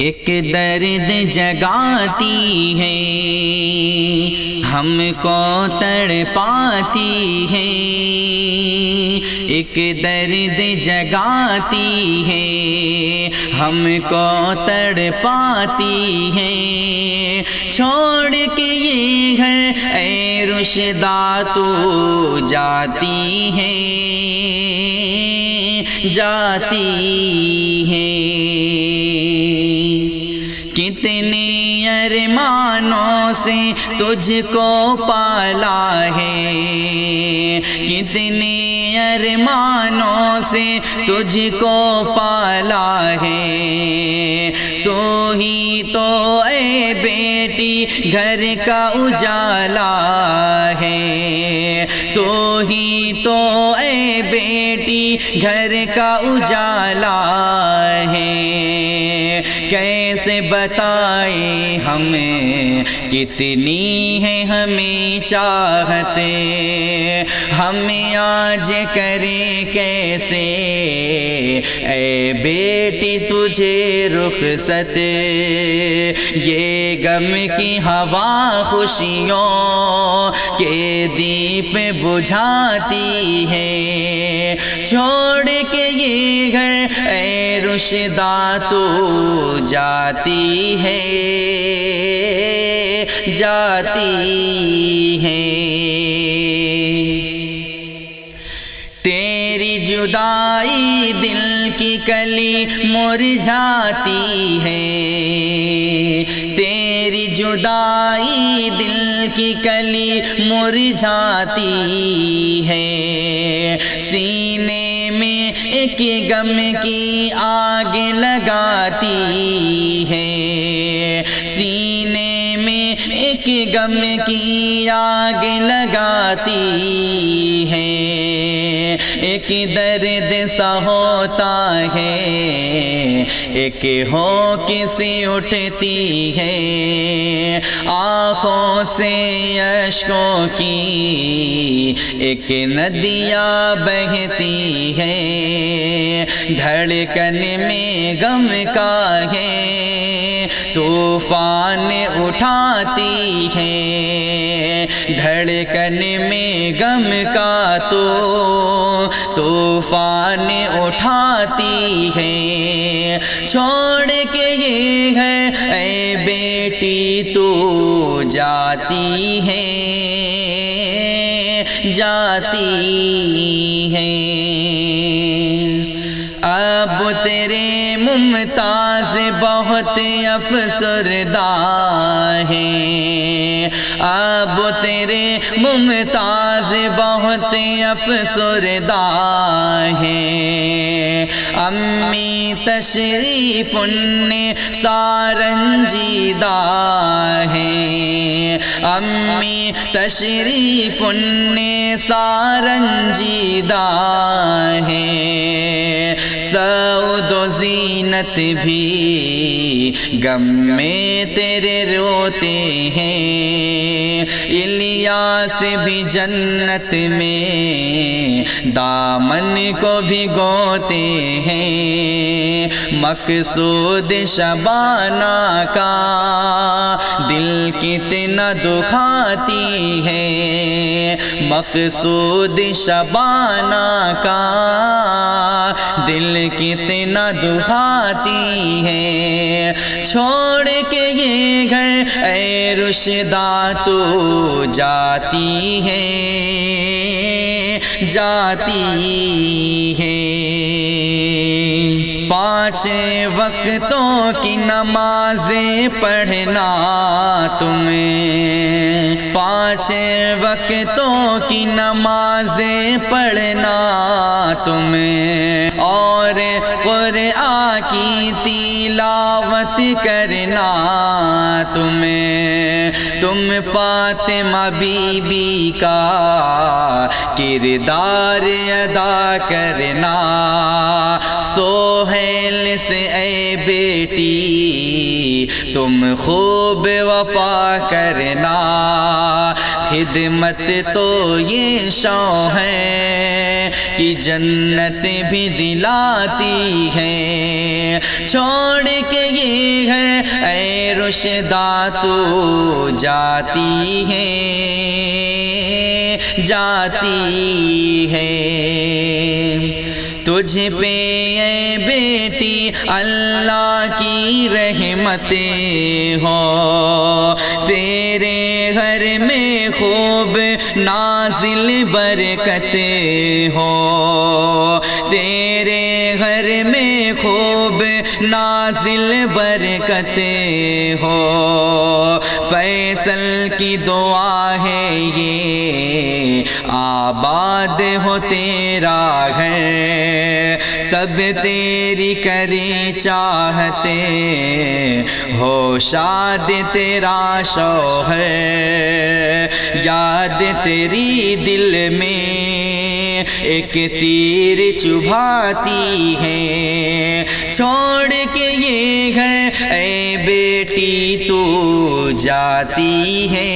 ایک درد جگاتی ہے ہم کو تڑپاتی ہے، ایک درد جگاتی ہے ہم کو تڑپاتی ہے، چھوڑ کے یہ گھر اے رشدہ تو جاتی ہے کتنے ارمانوں سے تجھ کو پالا ہے، کتنے ارمانوں سے تجھ کو پالا ہے، تو ہی تو اے بیٹی گھر کا اجالا ہے، تو ہی تو اے بیٹی گھر کا اجالا ہے، کیسے بتائیں ہمیں کتنی ہے ہمیں چاہتے، ہمیں آج کرے کیسے اے بیٹی تجھے رخصت، یہ غم کی ہوا خوشیوں کے دیپ بجھاتی ہے، چھوڑ کے یہ گھر اے رشدہ تو جاتی ہے تیری جدائی دل کی کلی مرجھاتی ہے، تیری جدائی دل کی کلی مرجھاتی ہے، سینے میں ایک غم کی آگ لگاتی ہے، سینے میں ایک غم کی آگ لگاتی ہے، ایک درد سا ہوتا ہے ایک ہو کسی اٹھتی ہے، آنکھوں سے اشکوں کی ایک ندیاں بہتی ہے، دھڑکن میں غم کا ہے طوفان اٹھاتی ہے، دھڑکن میں غم کا تو طوفان اٹھاتی ہے، چھوڑ کے یہ گھر اے بیٹی تو جاتی ہے اب تیرے ممتاز بہت افسردہ ہیں، اب تیرے ممتاز بہت افسردہ ہیں، امی تشریف نے سارنجیدہ ہیں، امی تشریف نے سارنجیدہ ہیں، سعود و زینت بھی غم میں تیرے روتے ہیں، الیاس بھی جنت میں دامن کو بھگوتے ہیں، مقصود شبانہ کا دل کتنا دکھاتی ہے، مقصود شبانہ کا دل کتنا دکھاتی ہے، چھوڑ کے یہ گھر اے رشدہ تو جاتی ہے پانچ وقتوں کی نمازیں پڑھنا تمہیں، پانچ وقتوں کی نمازیں پڑھنا تمہیں، اور قرآن کی تلاوت کرنا تمہیں، تم فاطمہ بی بی کا کردار ادا کرنا سہیل سے اے بیٹی تم خوب وفا کرنا خدمت تو یہ شوہر کی جنت بھی دلاتی ہے چھوڑ کے یہ گھر اے رشدہ تو جاتی ہے تجھ پہ اے بیٹی اللہ کی رحمتیں ہو تیرے گھر میں خوب نازل برکتیں ہو تیرے گھر میں خوب نازل برکتیں ہو فیصل کی دعا ہے یہ آباد ہو تیرا گھر سب تیری کریں چاہتے ہو شاد تیرا شوہر یاد تیری دل میں ایک تیر چبھاتی ہے چھوڑ کے یہ گھر اے بیٹی تو جاتی ہے